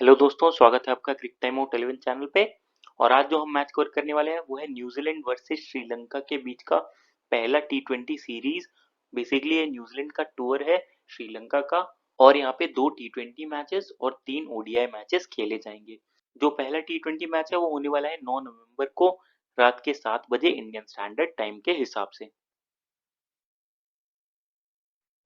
Hello दोस्तों, स्वागत है आपका क्रिक टाइम आउट 11 चैनल पे। और आज जो हम मैच कवर करने वाले हैं वो है न्यूजीलैंड वर्सेस श्रीलंका के बीच का पहला टी20 सीरीज। बेसिकली ये न्यूजीलैंड का टूर है श्रीलंका का। और यहाँ पे दो टी20 मैचेस और तीन ओडीआई मैचेस खेले जाएंगे। जो पहला टी20 मैच है वो होने वाला है 9 नवंबर को रात के 7 बजे इंडियन स्टैंडर्ड टाइम के हिसाब से।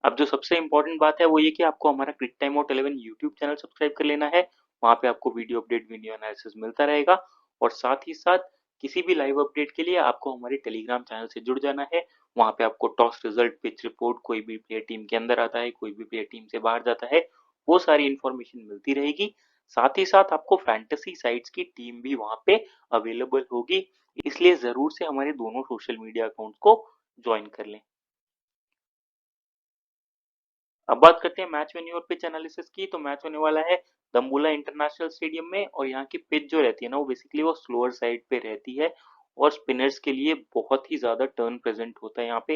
अब जो सबसे इम्पोर्टेंट बात है वो ये कि आपको हमारा Crick Time Out 11 YouTube channel subscribe कर लेना है। वहाँ पे आपको वीडियो अपडेट, वीडियो एनालिसिस मिलता रहेगा। और साथ ही साथ किसी भी लाइव अपडेट के लिए आपको हमारे टेलीग्राम चैनल से जुड़ जाना है। वहाँ पे आपको टॉस रिजल्ट, पिच रिपोर्ट, कोई भी प्लेयर टीम के अंदर आता है, कोई भी प्लेयर टीम से बाहर जाता है, वो सारी इन्फॉर्मेशन मिलती रहेगी। साथ ही साथ आपको फैंटेसी साइट्स की टीम भी वहाँ पे अवेलेबल होगी। इसलिए जरूर से हमारे दोनों सोशल मीडिया अकाउंट को ज्वाइन कर लें। अब बात करते हैं मैच वेन्यू और पिच एनालिसिस की। तो मैच होने वाला है दम्बुला इंटरनेशनल स्टेडियम में। और यहाँ की पिच जो रहती है ना वो बेसिकली वो स्लोअर साइड पे रहती है। और स्पिनर्स के लिए बहुत ही ज्यादा टर्न प्रेजेंट होता है यहाँ पे।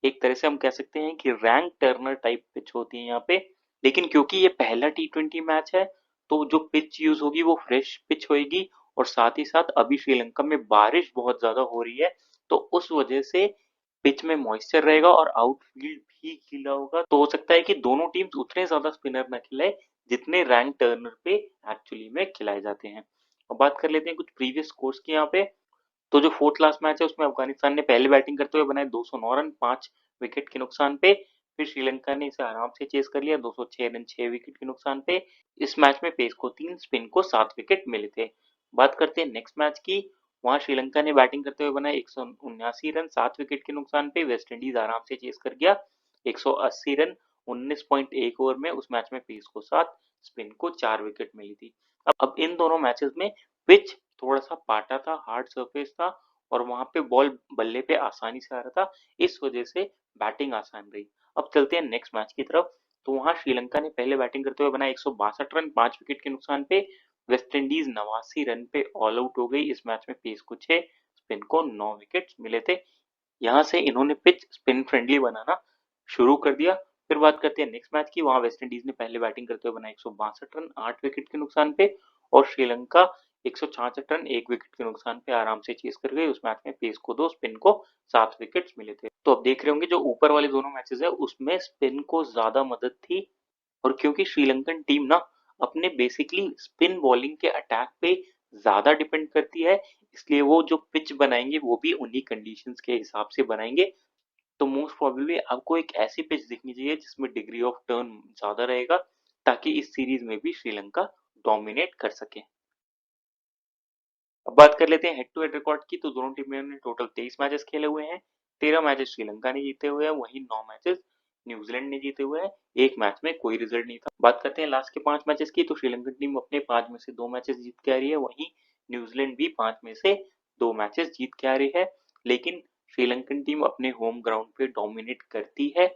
एक तरह से हम कह सकते हैं कि रैंक टर्नर टाइप पिच होती है यहाँ पे। लेकिन क्योंकि ये पहला टी20 मैच है तो जो पिच यूज होगी वो फ्रेश पिच होगी। और साथ ही साथ अभी श्रीलंका में बारिश बहुत ज्यादा हो रही है, तो उस वजह से पिच में मॉइस्चर रहेगा और आउटफील्ड भी गीला होगा। तो हो सकता है कि दोनों टीम्स उतने ज्यादा स्पिनर न खिलाए जितने रैंक टर्नर पे एक्चुअली में खिलाए जाते हैं। अब बात कर लेते हैं कुछ प्रीवियस स्कोर्स की यहाँ पे। तो जो फोर्थ लास्ट मैच है उसमें अफगानिस्तान ने पहले बैटिंग करते हुए बनाए 209 रन 5 विकेट के नुकसान पे। फिर श्रीलंका ने इसे आराम से चेस कर लिया 206 रन 6 विकेट के नुकसान पे। इस मैच में पेस को 3, स्पिन को 7 विकेट मिले थे। बात करते हैं नेक्स्ट मैच की। वहां श्रीलंका ने बैटिंग करते हुए बनाए 179 रन 7 विकेट के नुकसान पे। वेस्ट इंडीज आराम से चेस कर गया 180 रन 19.1 ओवर में। उस मैच में पेस को 7, स्पिन को 4 विकेट मिली थी। अब इन दोनों मैचेस में पिच थोड़ा सा पाटा था, हार्ड सरफेस था। और वहां पे बॉल बल्ले पे आसानी से आ रहा था, इस वजह से बैटिंग आसान रही। अब चलते हैं नेक्स्ट मैच की तरफ। तो वहां श्रीलंका ने पहले बैटिंग करते हुए बनाए 162 रन 5 विकेट के नुकसान पे। वेस्ट इंडीज 89 रन पे ऑल आउट हो गई। इस मैच में पेस को 6, स्पिन को 9 विकेट मिले थे। यहाँ से इन्होंने पिच स्पिन फ्रेंडली बनाना शुरू कर दिया। फिर बात करते हैं नेक्स्ट मैच की। वहां वेस्ट इंडीज ने पहले बैटिंग करते हुए बनाए 162 रन 8 विकेट के नुकसान पे। और श्रीलंका 166 रन 1 विकेट के नुकसान पे आराम से चेस कर गई। उस मैच में पेस को 2, स्पिन को 7 विकेट मिले थे। तो अब देख रहे होंगे जो ऊपर वाले दोनों मैचेस है उसमें स्पिन को ज्यादा मदद थी। और क्योंकि श्रीलंकन टीम ना अपने बेसिकली स्पिन बॉलिंग के अटैक पे ज्यादा डिपेंड करती है, इसलिए वो जो पिच बनाएंगे वो भी उन्हीं कंडीशंस के हिसाब से बनाएंगे। तो मोस्ट प्रोबेबली आपको एक ऐसी पिच दिखनी चाहिए जिसमें डिग्री ऑफ टर्न ज्यादा रहेगा, ताकि इस सीरीज में भी श्रीलंका डोमिनेट कर सके। अब बात कर लेते हैं हेड टू हेड रिकॉर्ड की। तो दोनों टीमों ने टोटल 23 मैचेस खेले हुए हैं। 13 मैचेस श्रीलंका ने जीते हुए हैं, वहीं 9 मैचेस न्यूजीलैंड ने जीते हुए हैं। एक मैच में कोई रिजल्ट नहीं था। बात करते हैं लास्ट के 5 मैचेस की। तो श्रीलंकन टीम अपने 5 में से 2 मैचेस जीत के आ रही है, वहीं न्यूजीलैंड भी 5 में से 2 मैचेस जीत के आ रही है। लेकिन श्रीलंकन टीम अपने होम ग्राउंड पे डोमिनेट करती है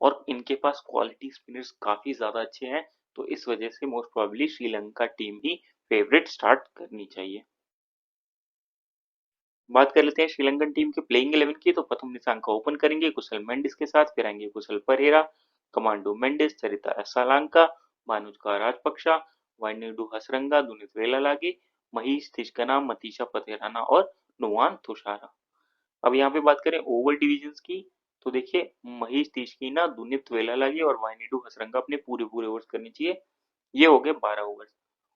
और इनके पास क्वालिटी स्पिनर्स काफी ज्यादा अच्छे हैं। तो इस वजह से मोस्ट प्रोबेबली श्रीलंका टीम ही फेवरेट स्टार्ट करनी चाहिए। बात कर लेते हैं श्रीलंकन टीम के प्लेइंग 11 की। तो प्रथम निशांका ओपन करेंगे कुशल मेंडिस के साथ, फिर आएंगे कुशल परेरा, कमांडो मेंडिस, चरिता एसालांका, मानुचका राजपक्षा, वाइनेडू हसरंगा, दुनित वेलालागे, महीश तिशकना, मतीशा पथेराना और नुवान तुषारा। अब यहाँ पे बात करें ओवर डिविजन की। तो देखिए महीश तिशकीना, दुनित वेलालागे और वाइनेडू हसरंगा अपने पूरे पूरे ओवर्स करने चाहिए। ये हो गए 12 ओवर्स।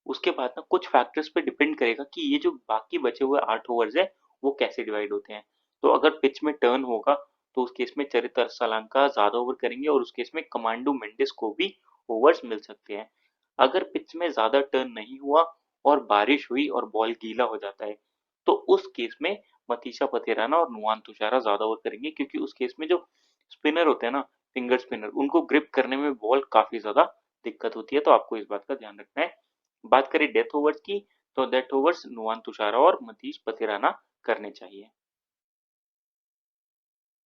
उसके बाद ना कुछ फैक्टर्स पे डिपेंड करेगा कि ये जो बाकी बचे हुए 8 ओवर्स है वो कैसे डिवाइड होते हैं। तो अगर पिच में टर्न होगा तो उस केस में चरित्र सलांका ज्यादा ओवर करेंगे और उस केस में कमांडो मेंडिस को भी ओवर्स मिल सकते हैं। अगर पिच में ज्यादा टर्न नहीं हुआ और बारिश हुई और बॉल गीला हो जाता है तो उस केस में मतीशा पथेराना और नुआन तुषारा ज्यादा ओवर करेंगे, क्योंकि उस केस में जो स्पिनर होते हैं ना, फिंगर स्पिनर, उनको ग्रिप करने में बॉल काफी ज्यादा दिक्कत होती है। तो आपको इस बात का ध्यान रखना है। बात करें डेथ ओवर्स की। तो डेथ ओवर्स नुआन तुषारा और मतीश पथिराना करने चाहिए।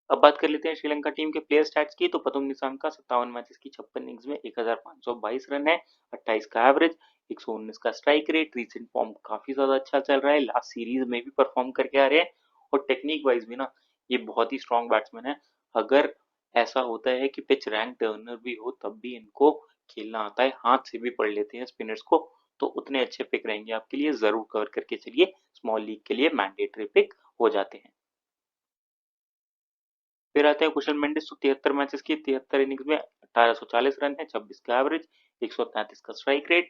अब बात कर लेते हैं श्रीलंका टीम के प्लेयर स्टैट्स की। तो प्रथम निशांका 57 मैचेस की 56 इनिंग्स में 1522 रन है, 28 का एवरेज, 119 का स्ट्राइक रेट। रीसेंट फॉर्म काफी ज्यादा अच्छा चल रहा है, लास्ट सीरीज में भी परफॉर्म करके आ रहे हैं। और टेक्निक वाइज भी ना ये बहुत ही स्ट्रॉन्ग बैट्समैन है। अगर ऐसा होता है कि पिच रैंक टर्नर भी हो तब भी इनको खेलना आता है, हाथ से भी पढ़ लेते हैं स्पिनर्स को। तो उतने अच्छे पिक रहेंगे आपके लिए, जरूर कवर करके चलिए। स्मॉल लीग के लिए मैंडेटरी पिक हो जाते हैं। फिर आते हैं कुशल मेंडिस, तो 73 मैचेस की 73 इनिंग्स में 1840 रन है, 26 का एवरेज, 133 का स्ट्राइक रेट।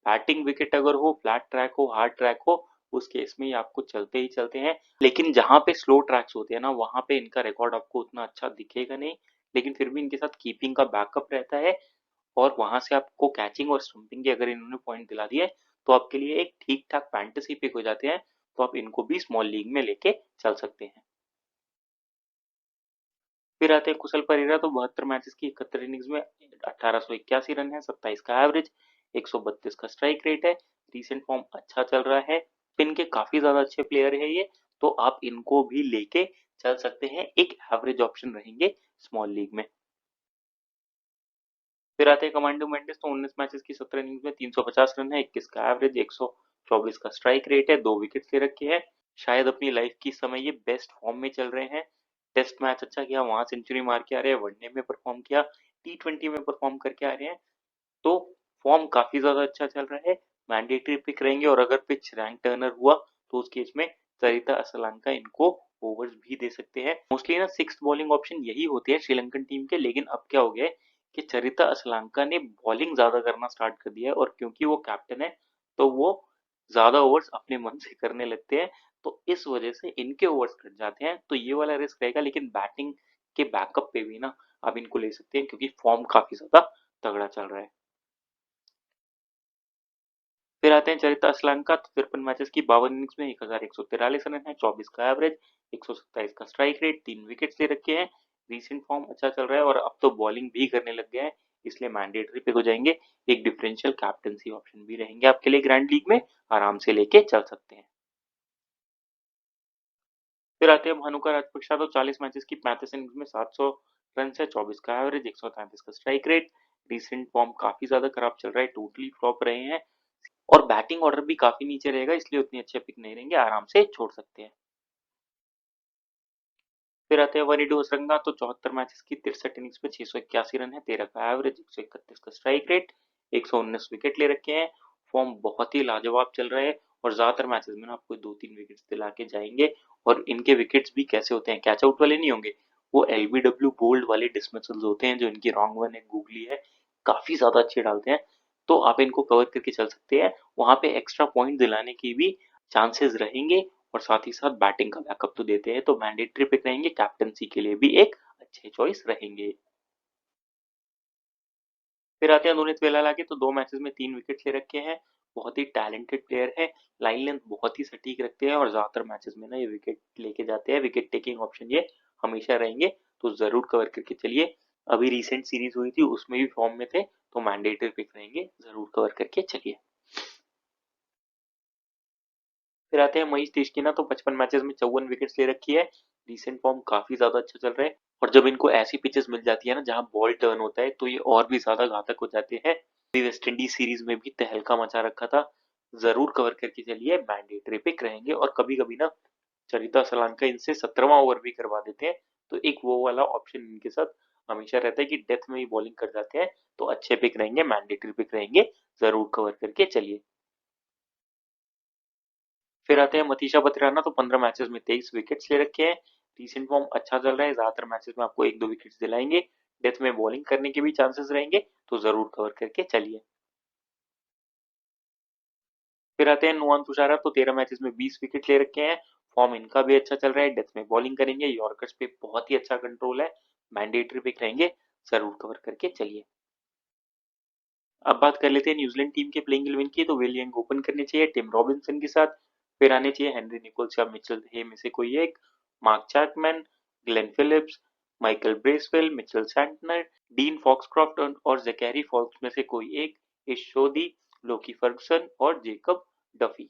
बैटिंग विकेट अगर हो, फ्लैट ट्रैक हो, हार्ड ट्रैक हो, उस केस में ये आपको चलते ही चलते हैं। लेकिन जहां पे स्लो ट्रैक्स होते हैं ना, वहां पे इनका रिकॉर्ड आपको उतना अच्छा दिखेगा नहीं, लेकिन फिर भी इनके साथ कीपिंग का बैकअप रहता है, और वहां से आपको कैचिंग और स्टंपिंग के अगर इन्होंने पॉइंट दिला दिए तो आपके लिए एक ठीक ठाक फैंटेसी पिक हो जाते हैं। तो आप इनको भी स्मॉल लीग में लेके चल सकते हैं। फिर आते हैं कुशल परेरा, तो 72 मैचेस की 71 इनिंग्स में 1881 रन है, 27 का एवरेज, 132 का स्ट्राइक रेट है। रीसेंट फॉर्म अच्छा चल रहा है, स्पिन के काफी ज्यादा अच्छे प्लेयर है ये, तो आप इनको भी लेके चल सकते हैं, एक एवरेज ऑप्शन रहेंगे स्मॉल लीग में। फिर आते हैं कमांडो मेंडिस, तो 19 मैचेस की 17 इनिंग्स में 350 रन है, 21 का एवरेज, 124 का स्ट्राइक रेट है, 2 विकेट ले रखे हैं। शायद अपनी लाइफ की समय ये बेस्ट फॉर्म में चल रहे हैं। टेस्ट मैच अच्छा किया, वहां सेंचुरी मार के आ रहे हैं, वनडे में परफॉर्म किया, T20 में परफॉर्म करके आ रहे हैं, तो फॉर्म काफी ज्यादा अच्छा चल रहा है। मैंडेटरी पिक रहेंगे, और अगर पिच रैंक टर्नर हुआ तो उस केस में सरिता असलांका इनको ओवर्स भी दे सकते हैं। मोस्टली ना सिक्स बॉलिंग ऑप्शन यही होते हैं श्रीलंकन टीम के, लेकिन अब क्या हो गया है कि चरिता असलांका ने बॉलिंग ज्यादा करना स्टार्ट कर दिया है, और क्योंकि वो कैप्टन है तो वो ज्यादा ओवर्स अपने मन से करने लगते हैं, तो इस वजह से इनके ओवर्स घट जाते हैं। तो ये वाला रिस्क रहेगा, लेकिन बैटिंग के बैकअप पे भी ना आप इनको ले सकते हैं, क्योंकि फॉर्म काफी ज्यादा तगड़ा चल रहा है। फिर आते हैं चरिता असलांका, तो 53 मैचेस की 52 इनिंग्स में 1143 रन है, 24 का एवरेज, 127 का स्ट्राइक रेट, 3 विकेट ले रखे हैं। रीसेंट फॉर्म अच्छा चल रहा है, और अब तो बॉलिंग भी करने लग गया है, इसलिए मैंडेटरी पे हो जाएंगे। एक डिफरेंशियल कैप्टनसी ऑप्शन भी रहेंगे आपके लिए, ग्रैंड लीग में आराम से लेके चल सकते हैं। फिर आते हैं भानुका राजपक्षा, तो 40 मैचेस की 35 इनिंग्स में 700 रन है, 24 का एवरेज, 133 का स्ट्राइक रेट। रिसेंट फॉर्म काफी ज्यादा खराब चल रहा है, टोटली फ्लॉप रहे हैं, और बैटिंग ऑर्डर भी काफी नीचे रहेगा, इसलिए उतने अच्छे पिक नहीं रहेंगे, आराम से छोड़ सकते हैं। फिर आते हैं वरीडो असरंगा, तो 74 मैचेस की 63 इनिंग्स में 681 रन है, 13 का एवरेज, 131 का स्ट्राइक रेट, 119 विकेट ले रखे हैं। फॉर्म बहुत ही लाजवाब चल रहा है, और ज्यादातर मैचेस में ना आपको 2-3 विकेट दिला के जाएंगे। और इनके विकेट्स भी कैसे होते हैं, कैच आउट वाले नहीं होंगे, वो LBW बोल्ड वाले डिसमिसल्स होते हैं, जो इनकी रॉन्ग वन है, गूगली है, काफी ज्यादा अच्छे डालते हैं। तो आप इनको कवर करके चल सकते हैं, वहां पे एक्स्ट्रा पॉइंट दिलाने की भी चांसेस रहेंगे, और साथ ही साथ बैटिंग का बैकअप तो देते हैं, तो मैंडेटरी पिक रहेंगे, कैप्टनसी के लिए भी एक अच्छे चॉइस रहेंगे। फिर आते हैं अनूरित वेलाला के, तो 2 मैचेस में 3 विकेट ले रखे हैं, बहुत ही टैलेंटेड प्लेयर है, लाइन लेंथ बहुत ही सटीक रखते हैं, और ज्यादातर मैचेस में ना ये विकेट लेके जाते हैं, विकेट टेकिंग ऑप्शन ये हमेशा रहेंगे, तो जरूर कवर करके चलिए। अभी रिसेंट सीरीज हुई थी उसमें भी फॉर्म में थे, तो मैंडेटरी पिक रहेंगे, जरूर कवर करके चलिए। फिर आते हैं मनीष तिश्किना, तो 55 मैचेस में 54 विकेट्स ले रखी है, रिसेंट फॉर्म काफी ज्यादा अच्छा चल रहा है, और जब इनको ऐसी पिचेस मिल जाती है ना जहां बॉल टर्न होता है, तो ये और भी ज्यादा घातक हो जाते हैं। वेस्ट इंडीज सीरीज में भी तहलका मचा रखा था, जरूर कवर करके चलिए, मैंडेटरी पिक रहेंगे। और कभी कभी ना चरिता सलांका इनसे 17वां ओवर भी करवा देते हैं, तो एक वो वाला ऑप्शन इनके साथ हमेशा रहता है कि डेथ में ही बॉलिंग कर जाते हैं, तो अच्छे पिक रहेंगे, मैंडेटरी पिक रहेंगे, जरूर कवर करके चलिए। फिर आते हैं मतीशा बत्राना, तो 15 मैचेस में 23 विकेट्स ले रखे हैं, रिसेंट फॉर्म अच्छा चल रहा है, ज्यादातर मैचेस में आपको 1-2 विकेट्स दिलाएंगे, डेथ में बॉलिंग करने के भी चांसेस रहेंगे, तो जरूर कवर करके चलिए। फिर आते हैं नुआन तुषारा, तो 13 मैचेस में 20 विकेट ले रखे हैं, फॉर्म इनका भी अच्छा चल रहा है, डेथ में बॉलिंग करेंगे, यॉर्कर्स पे बहुत ही अच्छा कंट्रोल है, मैंडेटरी पिक रहेंगे, जरूर कवर करके चलिए। अब बात कर लेते हैं न्यूजीलैंड टीम के प्लेइंग 11 की, तो विल यंग ओपन करने चाहिए टिम रॉबिन्सन के साथ, फिर आने चाहिए हेनरी निकोल्स या मिचेल हे में से कोई एक, mark Chapman, Glenn Phillips, Michael Bracewell, Mitchell Santner, dean Foxcroft और जैकेरी फॉल्क्स में से कोई एक, इश शोदी, लोकी फर्गसन और जेकब डफी।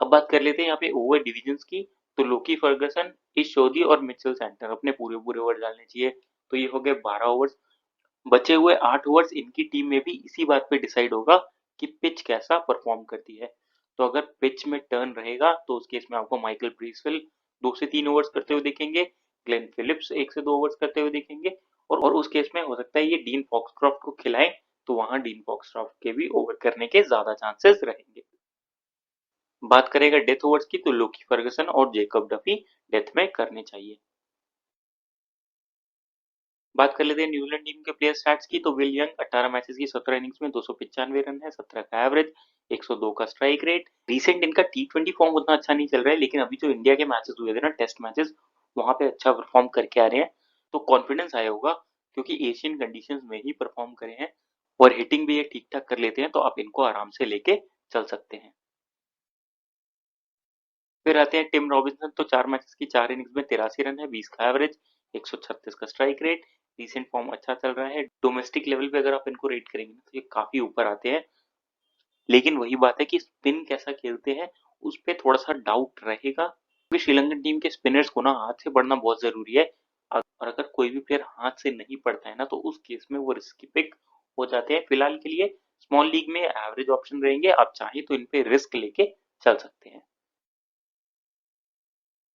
अब बात कर लेते हैं यहाँ पे ओवर डिविजन की, तो लोकी फर्गसन, इश शोदी और मिचेल सैंटनर अपने पूरे पूरे ओवर डालने चाहिए, तो ये हो गए 12 ओवर। बचे हुए 8 ओवर्स इनकी टीम में भी इसी बात पे डिसाइड होगा कि पिच कैसा परफॉर्म करती है। तो अगर पिच में टर्न रहेगा तो उस केस में आपको माइकल ब्रीसवेल 2 से 3 ओवर्स करते हुए दिखेंगे, ग्लेन फिलिप्स 1 से 2 ओवर्स करते हुए दिखेंगे, और उस केस में हो सकता है ये डीन फॉक्सक्रॉफ्ट को खिलाएं, तो वहां डीन फॉक्सक्राफ्ट के भी ओवर करने के ज्यादा चांसेस रहेंगे। बात करेगा डेथ ओवर्स की तो लोकी फर्गसन और जेकब डफी डेथ में करने चाहिए। बात कर लेते हैं न्यूजीलैंड टीम के प्लेयर स्टैट्स की तो विल यंग 18 मैचेस की 17 इनिंग्स में 295 रन है, 17 का एवरेज, 102 का स्ट्राइक रेट। रिसेंट इनका टी20 फॉर्म उतना अच्छा नहीं चल रहा है, लेकिन अभी जो इंडिया के मैचेस हुए थे ना, टेस्ट मैचेस, वहां पे अच्छा परफॉर्म करके आ रहे हैं, तो कॉन्फिडेंस आया होगा क्योंकि एशियन कंडीशंस में ही परफॉर्म करे हैं और हिटिंग भी ये ठीक ठाक कर लेते हैं, तो आप इनको आराम से लेके चल सकते हैं। फिर आते हैं टिम रॉबिन्सन, तो 4 मैचेस की 4 इनिंग्स में 83 रन है, 20 का एवरेज, 136 का स्ट्राइक रेट। रिसेंट फॉर्म अच्छा चल रहा है, डोमेस्टिक लेवल पे अगर आप इनको रेट करेंगे तो ये काफी ऊपर आते हैं, लेकिन वही बात है कि स्पिन कैसा खेलते हैं उस पर थोड़ा सा डाउट रहेगा, क्योंकि श्रीलंकन टीम के स्पिनर्स को ना हाथ से पढ़ना बहुत जरूरी है, और अगर कोई भी प्लेयर हाथ से नहीं पढ़ता है ना, तो उस केस में वो रिस्की पिक हो जाते हैं। फिलहाल के लिए स्मॉल लीग में एवरेज ऑप्शन रहेंगे, आप चाहें तो इन पे रिस्क लेके चल सकते हैं।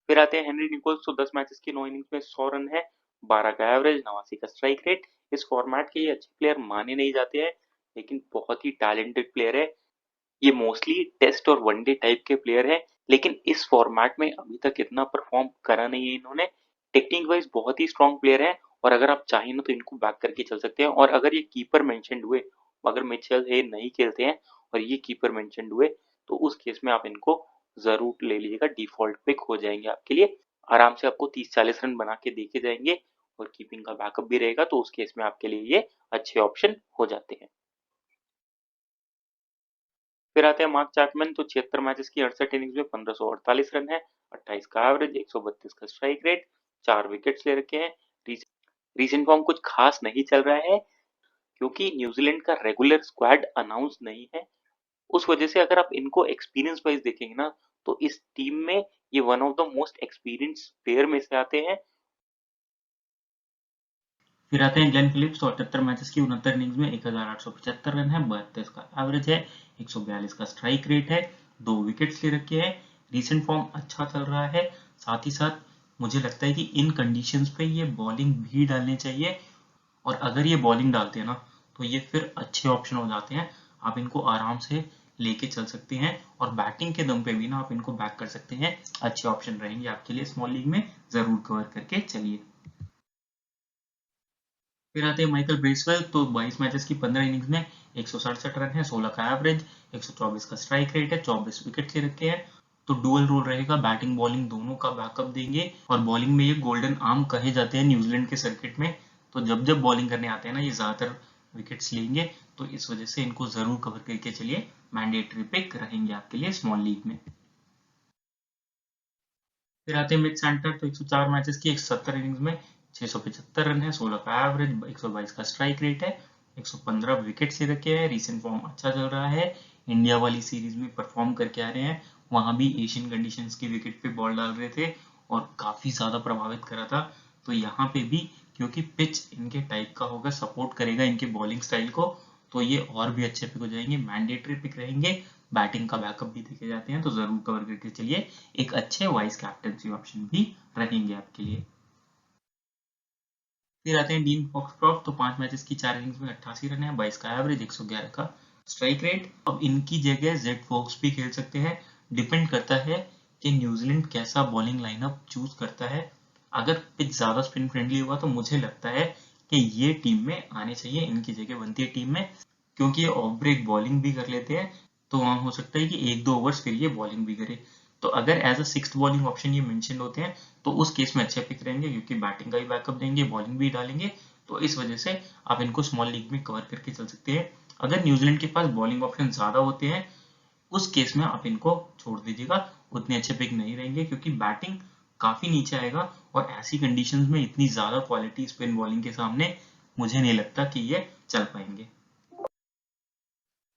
फिर आते हैं हेनरी निकोल्स, तो 10 मैचेस की 9 इनिंग्स में 100 रन है, 12 का एवरेज, 89 का स्ट्राइक रेट। इस फॉर्मेट के ये अच्छे प्लेयर माने नहीं जाते हैं, लेकिन बहुत ही टैलेंटेड प्लेयर है। ये मोस्टली टेस्ट और वनडे टाइप के प्लेयर है, लेकिन इस फॉर्मेट में अभी तक इतना परफॉर्म करा नहीं है इन्होंने। टेक्निक वाइज बहुत ही स्ट्रॉन्ग प्लेयर है, और अगर आप चाहें ना तो इनको बैक करके चल सकते हैं। और अगर ये कीपर मेंशन हुए, अगर मिचेल हे नहीं खेलते हैं और ये कीपर मेंशन हुए, तो उस केस में आप इनको जरूर ले लीजिएगा, डिफॉल्ट पिक हो जाएंगे आपके लिए। आराम से आपको 30-40 रन बना के देके जाएंगे, और कीपिंग का बैकअप भी रहेगा, तो उस केस में आपके लिए ये अच्छे ऑप्शन हो जाते हैं। फिर आते हैं मार्क चैपमैन, तो 76 मैचेस की 68 इनिंग्स में 1548 रन है, 28 का एवरेज, 132 का स्ट्राइक रेट, 4 विकेट्स ले रखे हैं। रीसेंट फॉर्म कुछ खास नहीं चल रहा है, क्योंकि न्यूजीलैंड का रेगुलर स्क्वाड अनाउंस नहीं है, उस वजह से अगर आप इनको एक्सपीरियंस वाइज देखेंगे ना, तो इस टीम में ये one of the most experience player में से आते हैं। फिर आते हैं ग्लेन फिलिप्स, तो 78 मैचेस की 69 इनिंग्स में 1875 रन है, 32 का एवरेज है, 142 का स्ट्राइक रेट है, 2 विकेट्स ले रखे हैं। रीसेंट फॉर्म अच्छा चल रहा है, साथ ही साथ मुझे लगता है कि इन कंडीशंस पे ये बॉलिंग भी डालनी चाहिए, और अगर ये बॉलिंग डालते हैं ना, तो ये फिर अच्छे ऑप्शन हो जाते हैं, आप इनको आराम से लेके चल सकते हैं, और बैटिंग के दम पे भी ना आप इनको बैक कर सकते हैं, अच्छे ऑप्शन रहेंगे आपके लिए स्मॉल लीग में, जरूर कवर करके चलिए। फिर आते हैं माइकल ब्रेसवेल, तो 22 मैचेस की 15 इनिंग्स में 167 रन है, 16 का एवरेज, 124 का स्ट्राइक रेट है, 24 विकेट ले रखे हैं। तो डुअल रोल रहेगा, बैटिंग बॉलिंग दोनों का बैकअप देंगे, और बॉलिंग में ये गोल्डन आर्म कहे जाते हैं न्यूजीलैंड के सर्किट में, तो जब जब बॉलिंग करने आते हैं ना, ये ज्यादातर विकेट्स लेंगे, तो इस वजह से इनको जरूर कवर करके चलिए, मैंडेटरी पिक रहेंगे आपके लिए स्मॉल लीग में। फिर आते हैं मिड सेंटर, तो 104 मैचेस की 170 इनिंग्स में 675 रन है, 16 का एवरेज, 122 का स्ट्राइक रेट है, 115 विकेट ले रखे हैं। रीसेंट फॉर्म अच्छा चल रहा है, इंडिया वाली सीरीज में परफॉर्म करके आ रहे हैं, वहां भी एशियन कंडीशंस की विकेट पे बॉल डाल रहे थे और काफी ज्यादा प्रभावित करा था, तो यहाँ पे भी क्योंकि पिच इनके टाइप का होगा, सपोर्ट करेगा इनके बॉलिंग स्टाइल को, तो ये और भी अच्छे पिक हो जाएंगे, मैंडेटरी पिक रहेंगे, बैटिंग का बैकअप भी देखे जाते हैं, तो जरूर कवर करके चलिए, एक अच्छे वाइस कैप्टनसी ऑप्शन भी रहेंगे आपके लिए। फिर आते हैं डीन फॉक्सक्रॉफ्ट, तो 5 मैचेस की 4 इनिंग्स में 88 रन है, 22 का एवरेज, 111 का स्ट्राइक रेट। अब इनकी जगह जेड फोक्स भी खेल सकते हैं, डिपेंड करता है कि न्यूजीलैंड कैसा बॉलिंग लाइनअप चूज करता है। अगर पिच ज्यादा स्पिन फ्रेंडली हुआ तो मुझे लगता है कि ये टीम में आने चाहिए, इनकी जगह बनती है टीम में, क्योंकि ये ऑफ ब्रेक बॉलिंग भी कर लेते हैं, तो वहां हो सकता है कि 1-2 ओवर्स फिर ये बॉलिंग भी करे, तो अगर as a sixth bowling option ये मेंशन होते हैं, तो उस केस में अच्छे पिक रहेंगे, क्योंकि बैटिंग का भी बैकअप देंगे, बॉलिंग भी डालेंगे, तो इस वजह से आप इनको स्मॉल लीग में कवर करके चल सकते हैं। अगर न्यूजीलैंड के पास बॉलिंग ऑप्शन ज्यादा होते हैं, उस केस में आप इनको छोड़ दीजिएगा, उतने अच्छे पिक नहीं रहेंगे, क्योंकि बैटिंग काफी नीचे आएगा, और ऐसी कंडीशंस में इतनी ज्यादा क्वालिटी स्पिन बॉलिंग के सामने मुझे नहीं लगता कि ये चल पाएंगे।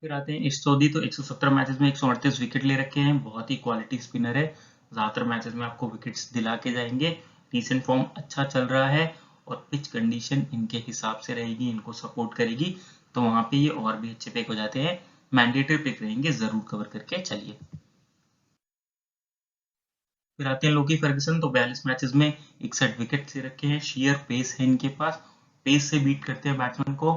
फिर आते हैं इस्टोदी, तो 117 मैचेस में 138 विकेट ले रखे हैं, बहुत ही क्वालिटी स्पिनर है, ज्यादातर मैचेस में आपको विकेट्स दिला के जाएंगे, रीसेंट फॉर्म अच्छा चल रहा है, और पिच कंडीशन इनके हिसाब से रहेगी, इनको सपोर्ट करेगी, तो वहां पे ये और भी अच्छे पिक हो जाते हैं, मैंडेटरी पिक रहेंगे, जरूर कवर करके चलिए। फिर आते हैं लोकी फर्गसन, तो 42 मैचेस में 61 विकेट ले रखे हैं, शेयर पेस है इनके पास, पेस से बीट करते हैं बैट्समैन को,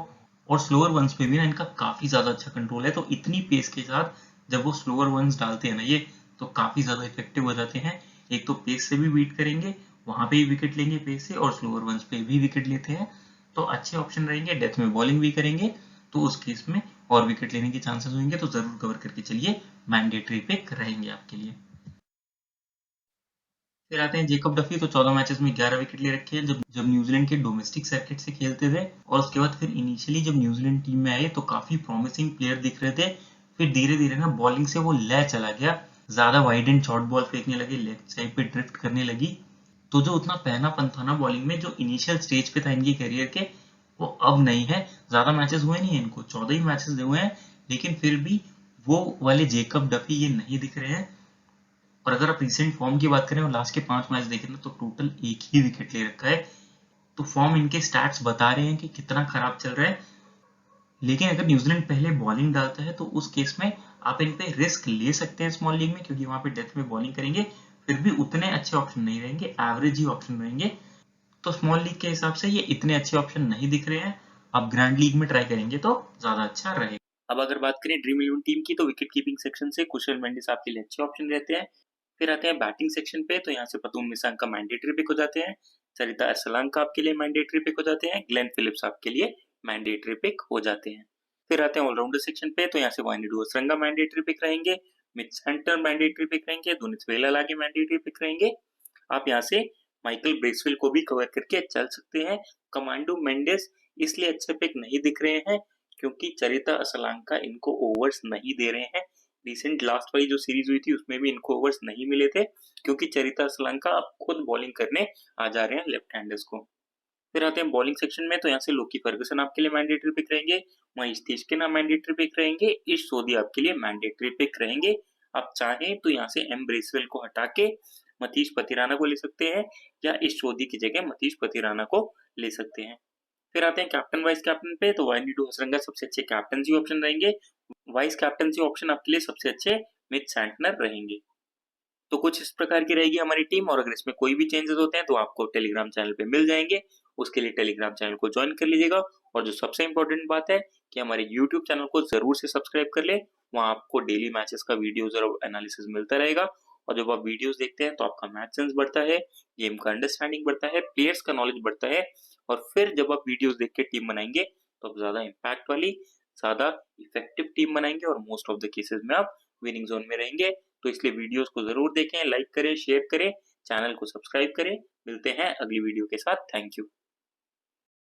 और स्लोअर वंस पे भी ना इनका काफी ज्यादा अच्छा कंट्रोल है, तो इतनी पेस के साथ जब वो स्लोअर वंस डालते हैं ना ये, तो काफी ज्यादा इफेक्टिव हो जाते हैं। एक तो पेस से भी बीट करेंगे, वहां पे ही विकेट लेंगे पेस से, और स्लोअर वंस पे भी विकेट लेते हैं, तो अच्छे ऑप्शन रहेंगे। डेथ में बॉलिंग भी करेंगे तो उस केस में और विकेट लेने के चांसेस होंगे, तो जरूर कवर करके चलिए, मैंडेटरी पिक रहेंगे आपके लिए। फिर आते हैं जेकब डफी, तो 14 मैचेस में 11 विकेट ले रखे हैं जब जब न्यूजीलैंड के डोमेस्टिक सर्किट से खेलते थे, और उसके बाद फिर इनिशियली जब न्यूजीलैंड टीम में आए तो काफी प्रॉमिसिंग प्लेयर दिख रहे थे, फिर धीरे धीरे ना बॉलिंग से वो लय चला गया, ज्यादा वाइड एंड शॉर्ट बॉल फेंकने लगे, लेफ्ट साइड पे ड्रिफ्ट करने लगी, तो जो उतना पहनापन था ना बॉलिंग में जो इनिशियल स्टेज पे था इनकी करियर के, वो अब नहीं है। ज्यादा मैचेस हुए नहीं है इनको, 14 ही मैचेस हुए हैं, लेकिन फिर भी वो वाले जेकब डफी ये नहीं दिख रहे हैं। और अगर आप रिसेंट फॉर्म की बात करें और लास्ट के 5 मैच देखें ना, तो टोटल एक ही विकेट ले रखा है, तो फॉर्म इनके स्टैट्स बता रहे हैं कि कितना खराब चल रहा है। लेकिन अगर न्यूजीलैंड पहले बॉलिंग डालता है तो उस केस में आप इन पे रिस्क ले सकते हैं स्मॉल लीग में, क्योंकि वहां पे डेथ में बॉलिंग करेंगे, फिर भी उतने अच्छे ऑप्शन नहीं रहेंगे, एवरेज ही ऑप्शन रहेंगे। तो स्मॉल लीग के हिसाब से ये इतने अच्छे ऑप्शन नहीं दिख रहे हैं, आप ग्रैंड लीग में ट्राई करेंगे तो ज्यादा अच्छा रहेगा। अब अगर बात करें ड्रीम 11 टीम की, तो विकेट कीपिंग सेक्शन से कुशल मेंडिस आपके लिए अच्छे ऑप्शन रहते हैं। फिर आते हैं बैटिंग सेक्शन पे, तो यहाँ से पतून निशंका मैंडेटरी पिक हो जाते हैं, सरिता असलांका आपके लिए मैंडेटरी पिक हो जाते हैं, ग्लेन फिलिप्स आपके लिए मैंडेटरी पिक हो जाते हैं। फिर आते हैं ऑलराउंडर सेक्शन पे, तो यहाँ से वाइनिडू असरंगा मैंडेटरी पिक रहेंगे, मिच सेंटर मैंडेटरी पिक रहेंगे, दुनित वेलालागे मैंडेटरी पिक रहेंगे। आप यहाँ से माइकल ब्रेसवेल को भी कवर करके चल सकते हैं। कमांडो मेंडेस इसलिए अच्छे पिक नहीं दिख रहे हैं क्योंकि चरिता असलांका इनको ओवर्स नहीं दे रहे हैं। रिसेंट लास्ट वाली जो सीरीज हुई थी उसमें भी इनको ओवर्स नहीं मिले थे, क्योंकि चरिता असलांका अब खुद बॉलिंग करने आ जा रहे हैं लेफ्ट हैंडर्स को। फिर आते हैं बॉलिंग सेक्शन में, तो यहाँ से लोकी फर्गुसन आपके लिए मैंडेटरी पिक रहेंगे, महेश तीक्षकिन मैंडेटरी पिक रहेंगे, ईश सोधी आपके लिए मैंडेटरी पिक रहेंगे। आप चाहें तो यहाँ से एम ब्रेसवेल को हटा के मतीश पतिराना को ले सकते हैं, या ईश सोधी की जगह मतीश पतिराना को ले सकते हैं। फिर आते हैं कैप्टन वाइस कैप्टन पे, तो वाइनिडू हसरंगा सबसे अच्छे कैप्टनसी ऑप्शन रहेंगे, वाइस कैप्टनसी ऑप्शन आपके लिए सबसे अच्छे मिच सैंटनर रहेंगे। तो कुछ इस प्रकार की रहेगी हमारी टीम, और अगर इसमें कोई भी चेंजेस होते हैं तो आपको टेलीग्राम चैनल पे मिल जाएंगे, उसके लिए टेलीग्राम चैनल को ज्वाइन कर लीजिएगा। और जो सबसे इंपॉर्टेंट बात है कि हमारे यूट्यूब चैनल को जरूर से सब्सक्राइब कर ले, वहाँ आपको डेली मैचेस का वीडियोज और एनालिसिस मिलता रहेगा, और जब आप वीडियोस देखते हैं तो आपका मैच सेंस बढ़ता है, गेम का अंडरस्टैंडिंग बढ़ता है, प्लेयर्स का नॉलेज बढ़ता है, और फिर जब आप वीडियोस देख के टीम बनाएंगे तो आप ज्यादा इम्पैक्ट वाली, ज्यादा इफेक्टिव टीम बनाएंगे, और मोस्ट ऑफ द केसेस में आप विनिंग जोन में रहेंगे। तो इसलिए वीडियोस को जरूर देखें, लाइक करें, शेयर करें, चैनल को सब्सक्राइब करें। मिलते हैं अगली वीडियो के साथ। Thank you.